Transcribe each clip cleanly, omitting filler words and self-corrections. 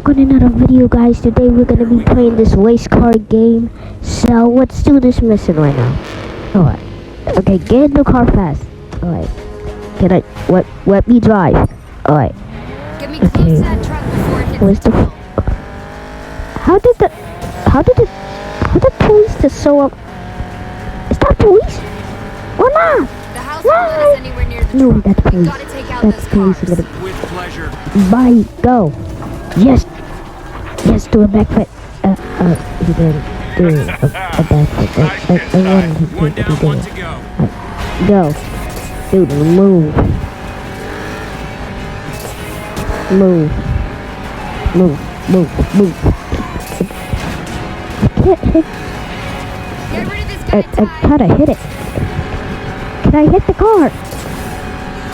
back on another video, guys. Today we're gonna be playing this race car game. So let's do this mission right now. Alright. Okay, get in the car fast. Alright. Can I let me drive? Alright. Get me close to that truck before it hits Where's the how did police just show up? Is that police? Or not? the house won't let us anywhere near the No, truck. that's We police. gotta take out That's those police. cars. With pleasure. Bye, go. Yes. Yes, do a backflip. He didn't do a backflip. I wanted him One to, down, but he one didn't. to go. Go. Dude, move. Move. I can't hit. Get rid of this guy. I gotta hit it. Can I hit the car?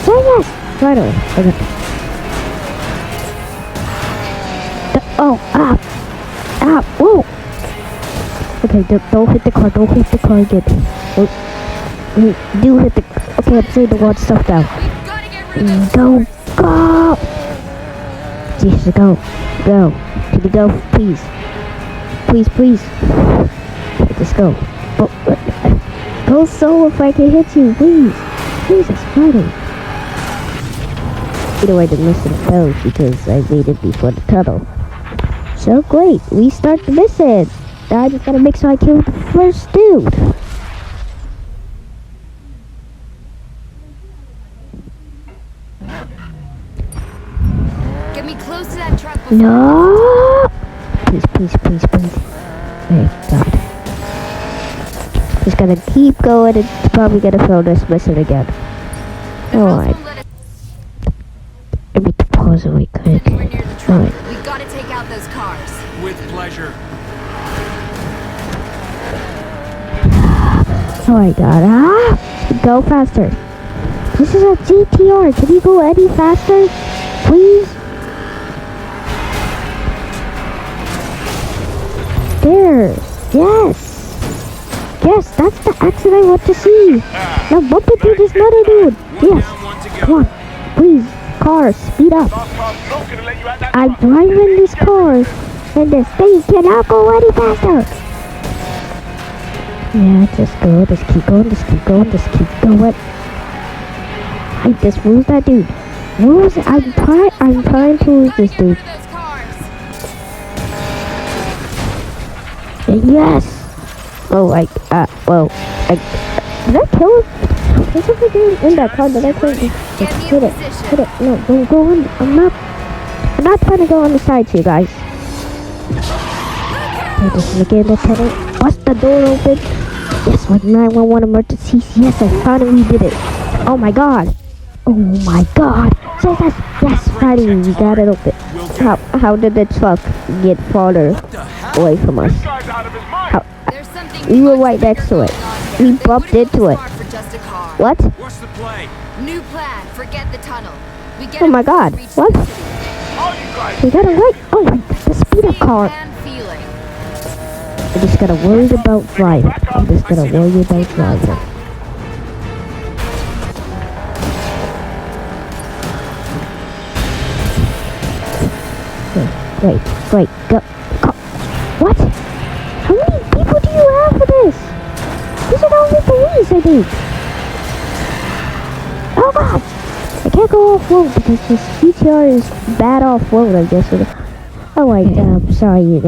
Say yes. Right away. Okay. Whoa. Okay, don't hit the car. Don't hit the car again. Do hit the. Okay, I'm saying the wrong stuff now. We've gotta get rid of those Go. Jesus, go. Can you go, please? Please. Just go. Go slow if I can hit you, please. Jesus, Friday. Either way, the mission failed because I made it before the tunnel. So great, we start the mission. Now I just gotta make sure I kill the first dude. Get me close to that truck before No! Please. Hey, God. Just gonna keep going and probably gonna fail this mission again. the house Alright, won't let us let me pause really quick. anywhere near the truck. Alright. We gotta take out those cars. With pleasure. Oh my God, go faster. This is a GTR, can you go any faster? Please? There, yes, that's the exit I want to see. Now bump into this other dude. One Yes, down, one to go. come on, please, car, speed up. I'm driving this car, and this thing cannot go any faster. Yeah, just keep going. I just lose that dude. I'm trying to lose this Get dude. rid of those cars. Yes! Oh, did I kill him? There's something in that car that I couldn't Get me hit in it. position. Hit it. No, don't go in. I'm not trying to go on the sides here, guys. Okay, just look in the tunnel. Bust the door open. Yes, like 911 emergencies. Yes, I finally did it. Oh my God. Yes, finally we got it open. How did the truck get farther away from us? There's something We were much right next to bigger it. going on We here. They bumped wouldn't into go it. smart for just a car. What? What's the play? New plan. Forget the tunnel. We get Oh it my before we God, reach what? the city. We got it right. Oh my, the speed up car. And feeling. I'm just gonna worry about driving. Okay, great, go. What? How many people do you have for this? These are all the police, I think. Oh God! I can't go off-road because this GTR is bad off-road, I guess. Oh wait, sorry,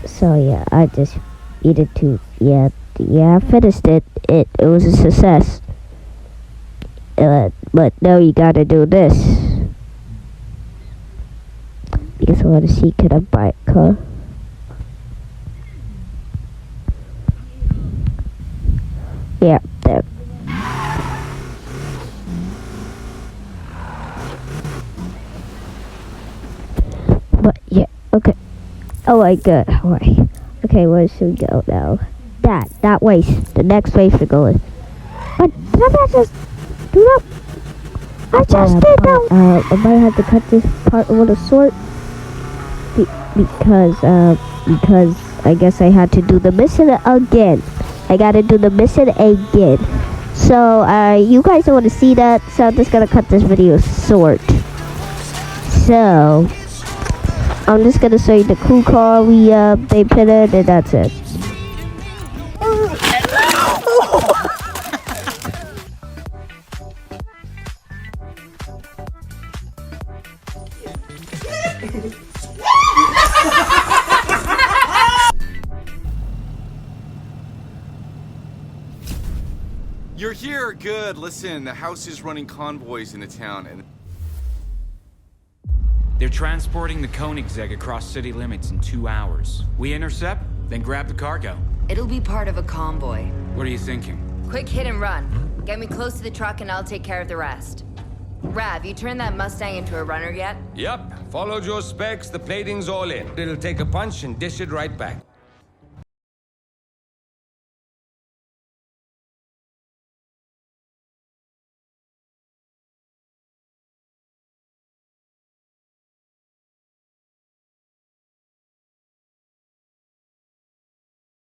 sorry, I just needed to, yeah, I finished it. It was a success. But now you gotta do this. Because I want to see, can I buy a car? Yeah, there. But yeah, okay. Oh my God, alright. Okay, where should we go now? That race. The next race we're going. But did I not just do that? I just did that. I might have to cut this part a little short. Because I guess I had to do the mission again. I gotta do the mission again. So, you guys don't want to see that, so I'm just gonna cut this video short. So, I'm just gonna say the cool car they pitted, and that's it. You're here, good. Listen, the house is running convoys into town, and They're transporting the Koenigsegg across city limits in 2 hours. We intercept, then grab the cargo. It'll be part of a convoy. What are you thinking? Quick hit and run. Get me close to the truck and I'll take care of the rest. Rav, you turned that Mustang into a runner yet? Yup, followed your specs, the plating's all in. It'll take a punch and dish it right back.